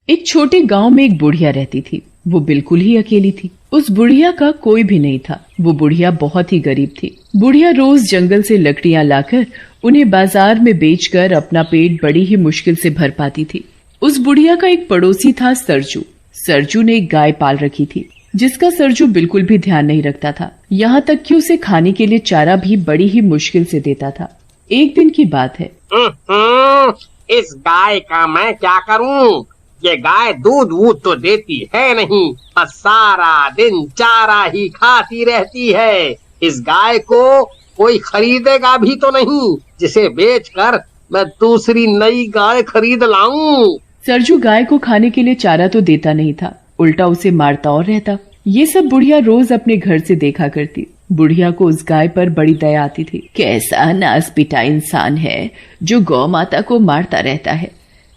एक छोटे गांव में एक बुढ़िया रहती थी। वो बिल्कुल ही अकेली थी। उस बुढ़िया का कोई भी नहीं था। वो बुढ़िया बहुत ही गरीब थी। बुढ़िया रोज जंगल से लकड़ियां लाकर उन्हें बाजार में बेचकर अपना पेट बड़ी ही मुश्किल से भर पाती थी। उस बुढ़िया का एक पड़ोसी था सरजू। सरजू ने एक गाय पाल रखी थी, जिसका सरजू बिल्कुल भी ध्यान नहीं रखता था। यहाँ तक कि उसे खाने के लिए चारा भी बड़ी ही मुश्किल से देता था। एक दिन की बात है। इस गाय का मैं क्या करूं? ये गाय दूध वूध तो देती है नहीं और सारा दिन चारा ही खाती रहती है। इस गाय को कोई खरीदेगा भी तो नहीं, जिसे बेचकर मैं दूसरी नई गाय खरीद लाऊं। सरजू गाय को खाने के लिए चारा तो देता नहीं था, उल्टा उसे मारता और रहता। ये सब बुढ़िया रोज अपने घर से देखा करती। बुढ़िया को उस गाय पर बड़ी दया आती थी। कैसा नासपिटा इंसान है जो गौ माता को मारता रहता है।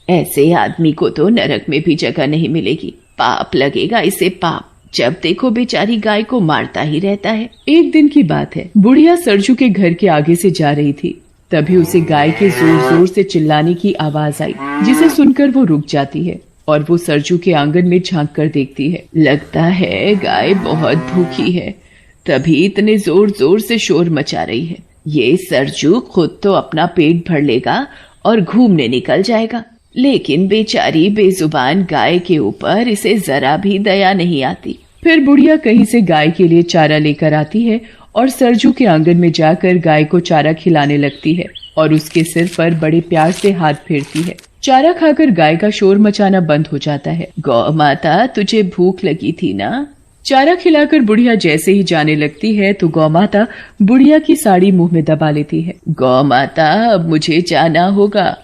ऐसे आदमी को तो नरक में भी जगह नहीं मिलेगी। पाप लगेगा इसे, पाप। जब देखो बेचारी गाय को मारता ही रहता है। एक दिन की बात है। बुढ़िया सरजू के घर के आगे से जा रही थी, तभी उसे गाय के जोर जोर से चिल्लाने की आवाज आई, जिसे सुनकर वो रुक जाती है और वो सरजू के आंगन में झांक कर देखती है। लगता है गाय बहुत भूखी है, तभी इतने जोर जोर से शोर मचा रही है। ये सरजू खुद तो अपना पेट भर लेगा और घूमने निकल जाएगा, लेकिन बेचारी बेजुबान गाय के ऊपर इसे जरा भी दया नहीं आती। फिर बुढ़िया कहीं से गाय के लिए चारा लेकर आती है और सरजू के आंगन में जाकर गाय को चारा खिलाने लगती है और उसके सिर पर बड़े प्यार से हाथ फेरती है। चारा खाकर गाय का शोर मचाना बंद हो जाता है। गौ माता, तुझे भूख लगी थी ना? चारा खिलाकर बुढ़िया जैसे ही जाने लगती है तो गौ माता बुढ़िया की साड़ी मुंह में दबा लेती है। गौ माता, अब मुझे जाना होगा।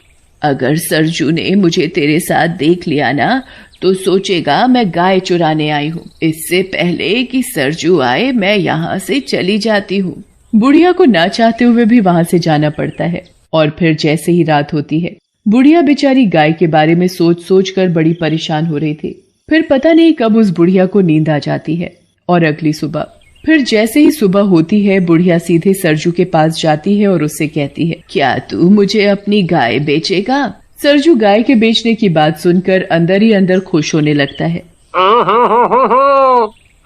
अगर सरजू ने मुझे तेरे साथ देख लिया ना तो सोचेगा मैं गाय चुराने आई हूँ। इससे पहले कि सरजू आए मैं यहाँ से चली जाती हूँ। बुढ़िया को ना चाहते हुए भी वहाँ से जाना पड़ता है और फिर जैसे ही रात होती है, बुढ़िया बेचारी गाय के बारे में सोच सोच कर बड़ी परेशान हो रही थी। फिर पता नहीं कब उस बुढ़िया को नींद आ जाती है और अगली सुबह फिर जैसे ही सुबह होती है, बुढ़िया सीधे सरजू के पास जाती है और उससे कहती है, क्या तू मुझे अपनी गाय बेचेगा? सरजू गाय के बेचने की बात सुनकर अंदर ही अंदर खुश होने लगता है।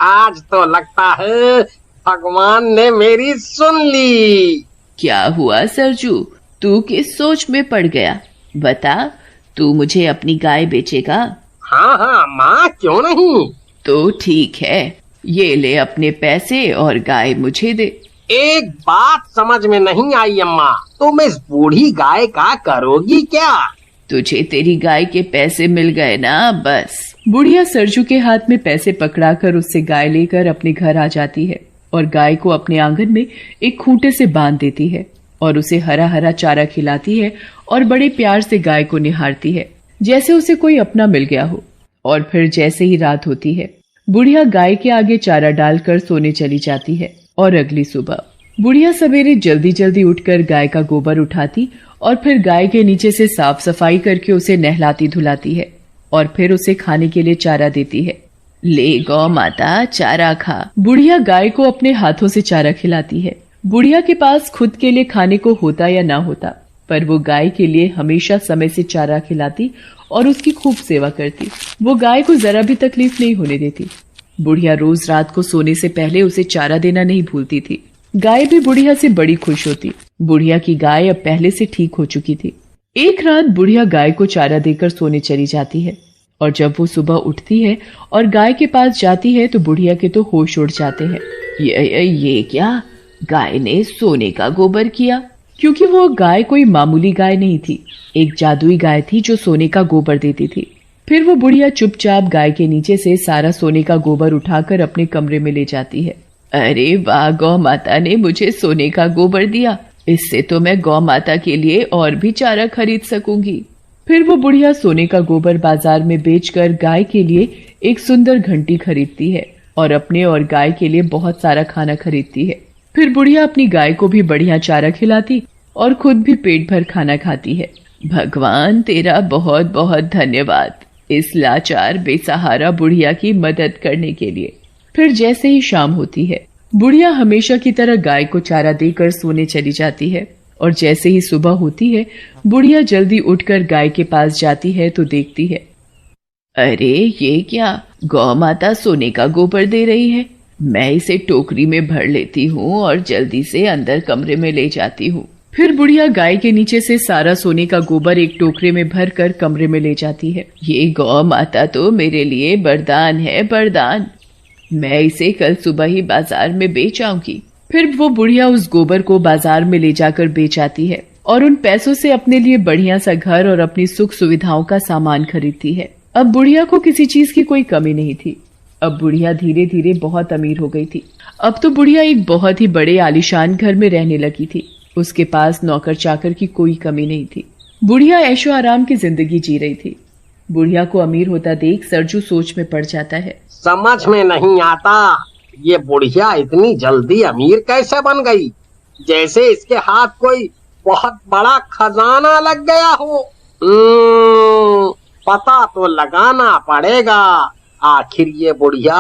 आज तो लगता है भगवान ने मेरी सुन ली। क्या हुआ सरजू, तू किस सोच में पड़ गया? बता, तू मुझे अपनी गाय बेचेगा? हाँ हाँ माँ, क्यों नहीं। तो ठीक है, ये ले अपने पैसे और गाय मुझे दे। एक बात समझ में नहीं आई अम्मा, तुम इस बूढ़ी गाय का करोगी क्या? तुझे तेरी गाय के पैसे मिल गए ना, बस। बुढ़िया सरजू के हाथ में पैसे पकड़ाकर उससे गाय लेकर अपने घर आ जाती है और गाय को अपने आंगन में एक खूंटे से बांध देती है और उसे हरा हरा चारा खिलाती है और बड़े प्यार से गाय को निहारती है, जैसे उसे कोई अपना मिल गया हो। और फिर जैसे ही रात होती है, बुढ़िया गाय के आगे चारा डालकर सोने चली जाती है और अगली सुबह बुढ़िया सवेरे जल्दी जल्दी उठकर गाय का गोबर उठाती और फिर गाय के नीचे से साफ सफाई करके उसे नहलाती धुलाती है और फिर उसे खाने के लिए चारा देती है। ले गौ माता, चारा खा। बुढ़िया गाय को अपने हाथों से चारा खिलाती है। बुढ़िया के पास खुद के लिए खाने को होता या ना होता, पर वो गाय के लिए हमेशा समय से चारा खिलाती और उसकी खूब सेवा करती। वो गाय को जरा भी तकलीफ नहीं होने देती। बुढ़िया रोज रात को सोने से पहले उसे चारा देना नहीं भूलती थी। गाय भी बुढ़िया से बड़ी खुश होती। बुढ़िया की गाय अब पहले से ठीक हो चुकी थी। एक रात बुढ़िया गाय को चारा देकर सोने चली जाती है और जब वो सुबह उठती है और गाय के पास जाती है तो बुढ़िया के तो होश उड़ जाते हैं। ये क्या, गाय ने सोने का गोबर किया? क्योंकि वो गाय कोई मामूली गाय नहीं थी, एक जादुई गाय थी जो सोने का गोबर देती थी। फिर वो बुढ़िया चुपचाप गाय के नीचे से सारा सोने का गोबर उठाकर अपने कमरे में ले जाती है। अरे वाह, गौ माता ने मुझे सोने का गोबर दिया, इससे तो मैं गौ माता के लिए और भी चारा खरीद सकूंगी। फिर वो बुढ़िया सोने का गोबर बाजार में बेचकर गाय के लिए एक सुंदर घंटी खरीदती है और अपने और गाय के लिए बहुत सारा खाना खरीदती है। फिर बुढ़िया अपनी गाय को भी बढ़िया चारा खिलाती और खुद भी पेट भर खाना खाती है। भगवान तेरा बहुत बहुत धन्यवाद इस लाचार बेसहारा बुढ़िया की मदद करने के लिए। फिर जैसे ही शाम होती है, बुढ़िया हमेशा की तरह गाय को चारा देकर सोने चली जाती है और जैसे ही सुबह होती है, बुढ़िया जल्दी उठकर गाय के पास जाती है तो देखती है अरे ये क्या, गौ माता सोने का गोबर दे रही है। मैं इसे टोकरी में भर लेती हूँ और जल्दी से अंदर कमरे में ले जाती हूँ। फिर बुढ़िया गाय के नीचे से सारा सोने का गोबर एक टोकरे में भर कर कमरे में ले जाती है। ये गौ माता तो मेरे लिए वरदान है, वरदान। मैं इसे कल सुबह ही बाजार में बेच आऊंगी। फिर वो बुढ़िया उस गोबर को बाजार में ले जाकर बेच आती है और उन पैसों से अपने लिए बढ़िया सा घर और अपनी सुख सुविधाओं का सामान खरीदती है। अब बुढ़िया को किसी चीज की कोई कमी नहीं थी। अब बुढ़िया धीरे धीरे बहुत अमीर हो गई थी। अब तो बुढ़िया एक बहुत ही बड़े आलीशान घर में रहने लगी थी। उसके पास नौकर चाकर की कोई कमी नहीं थी। बुढ़िया ऐशो आराम की जिंदगी जी रही थी। बुढ़िया को अमीर होता देख सरजू सोच में पड़ जाता है। समझ में नहीं आता, ये बुढ़िया इतनी जल्दी अमीर कैसे बन गई, जैसे इसके हाथ कोई बहुत बड़ा खजाना लग गया हो। पता तो लगाना पड़ेगा, आखिर ये बुढ़िया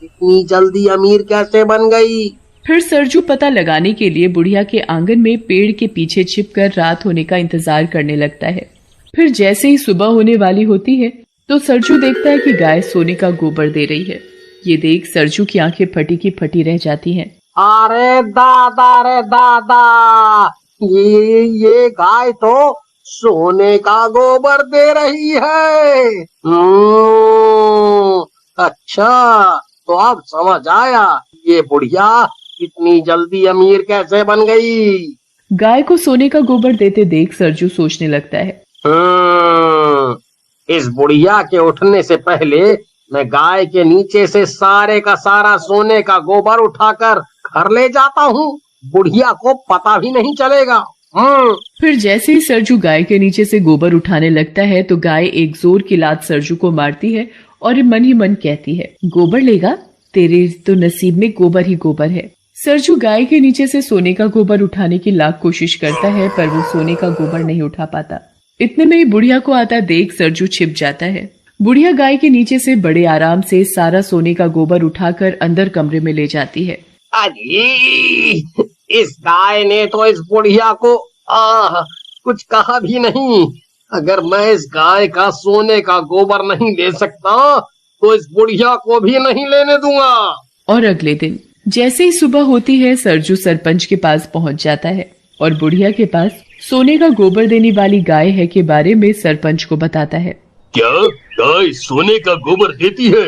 इतनी जल्दी अमीर कैसे बन गई। फिर सरजू पता लगाने के लिए बुढ़िया के आंगन में पेड़ के पीछे छिपकर रात होने का इंतजार करने लगता है। फिर जैसे ही सुबह होने वाली होती है तो सरजू देखता है कि गाय सोने का गोबर दे रही है। ये देख सरजू की आंखें फटी की फटी रह जाती हैं। अरे दादा रे दादा, ये गाय तो सोने का गोबर दे रही है। अच्छा, तो अब समझ आया ये बुढ़िया इतनी जल्दी अमीर कैसे बन गई। गाय को सोने का गोबर देते देख सरजू सोचने लगता है। इस बुढ़िया के उठने से पहले मैं गाय के नीचे से सारे का सारा सोने का गोबर उठाकर घर ले जाता हूँ, बुढ़िया को पता भी नहीं चलेगा। फिर जैसे ही सरजू गाय के नीचे से गोबर उठाने लगता है तो गाय एक जोर की लात सरजू को मारती है और मन ही मन कहती है, गोबर लेगा, तेरे तो नसीब में गोबर ही गोबर है। सरजू गाय के नीचे से सोने का गोबर उठाने की लाख कोशिश करता है पर वो सोने का गोबर नहीं उठा पाता। इतने में ही बुढ़िया को आता देख सरजू छिप जाता है। बुढ़िया गाय के नीचे से बड़े आराम से सारा सोने का गोबर उठाकर अंदर कमरे में ले जाती है। अरे इस गाय ने तो इस बुढ़िया को कुछ कहा भी नहीं। अगर मैं इस गाय का सोने का गोबर नहीं ले सकता तो इस बुढ़िया को भी नहीं लेने दूंगा। और अगले दिन जैसे ही सुबह होती है सरजू सरपंच के पास पहुंच जाता है और बुढ़िया के पास सोने का गोबर देने वाली गाय है के बारे में सरपंच को बताता है। क्या गाय सोने का गोबर देती है?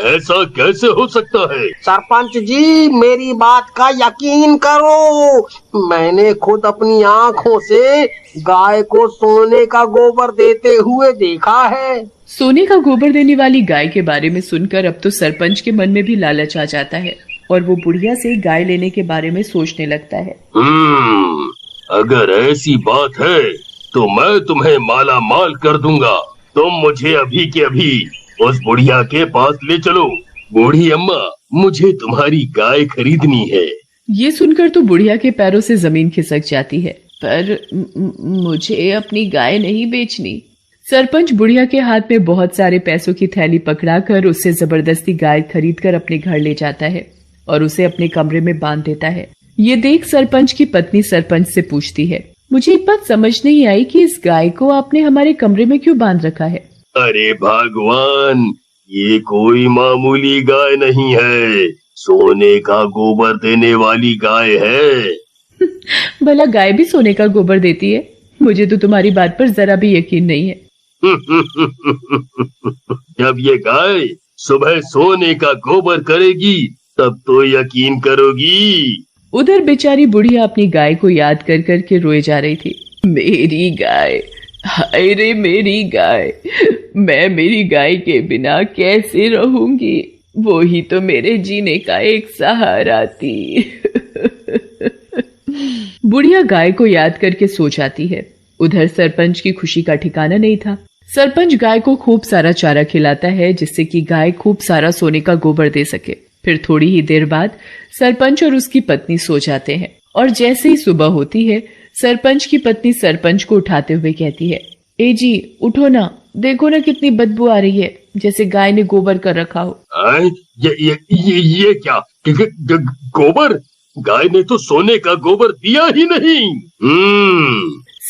ऐसा कैसे हो सकता है? सरपंच जी, मेरी बात का यकीन करो, मैंने खुद अपनी आँखों से गाय को सोने का गोबर देते हुए देखा है। सोने का गोबर देने वाली गाय के बारे में सुनकर अब तो सरपंच के मन में भी लालच आ जाता है और वो बुढ़िया से गाय लेने के बारे में सोचने लगता है। अगर ऐसी बात है तो मैं तुम्हें माला माल कर दूंगा। तुम मुझे अभी के अभी उस बुढ़िया के पास ले चलो। बूढ़ी अम्मा, मुझे तुम्हारी गाय खरीदनी है। ये सुनकर तो बुढ़िया के पैरों से जमीन खिसक जाती है, पर मुझे अपनी गाय नहीं बेचनी। सरपंच बुढ़िया के हाथ में बहुत सारे पैसों की थैली पकड़ाकर उससे जबरदस्ती गाय खरीदकर अपने घर ले जाता है और उसे अपने कमरे में बांध देता है। ये देख सरपंच की पत्नी सरपंच से पूछती है, मुझे एक बात समझ नहीं आई कि इस गाय को आपने हमारे कमरे में क्यों बांध रखा है? अरे भगवान, ये कोई मामूली गाय नहीं है, सोने का गोबर देने वाली गाय है। भला गाय भी सोने का गोबर देती है? मुझे तो तुम्हारी बात पर जरा भी यकीन नहीं है। जब ये गाय सुबह सोने का गोबर करेगी तब तो यकीन करोगी। उधर बेचारी बुढ़िया अपनी गाय को याद कर कर के रोए जा रही थी। मेरी गाय, हाय रे मेरी गाय, मैं मेरी गाय के बिना कैसे रहूंगी? वो ही तो मेरे जीने का एक सहारा थी। बुढ़िया गाय को याद करके सो जाती है। उधर सरपंच की खुशी का ठिकाना नहीं था। सरपंच गाय को खूब सारा चारा खिलाता है जिससे कि गाय खूब सारा सोने का गोबर दे सके। फिर थोड़ी ही देर बाद सरपंच और उसकी पत्नी सो जाते हैं और जैसे ही सुबह होती है सरपंच की पत्नी सरपंच को उठाते हुए कहती है, ए जी उठो ना, देखो ना कितनी बदबू आ रही है, जैसे गाय ने गोबर कर रखा हो। ये क्या गोबर? गाय ने तो सोने का गोबर दिया ही नहीं।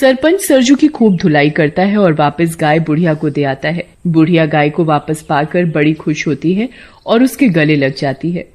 सरपंच सरजू की खूब धुलाई करता है और वापस गाय बुढ़िया को दे आता है। बुढ़िया गाय को वापस पाकर बड़ी खुश होती है और उसके गले लग जाती है।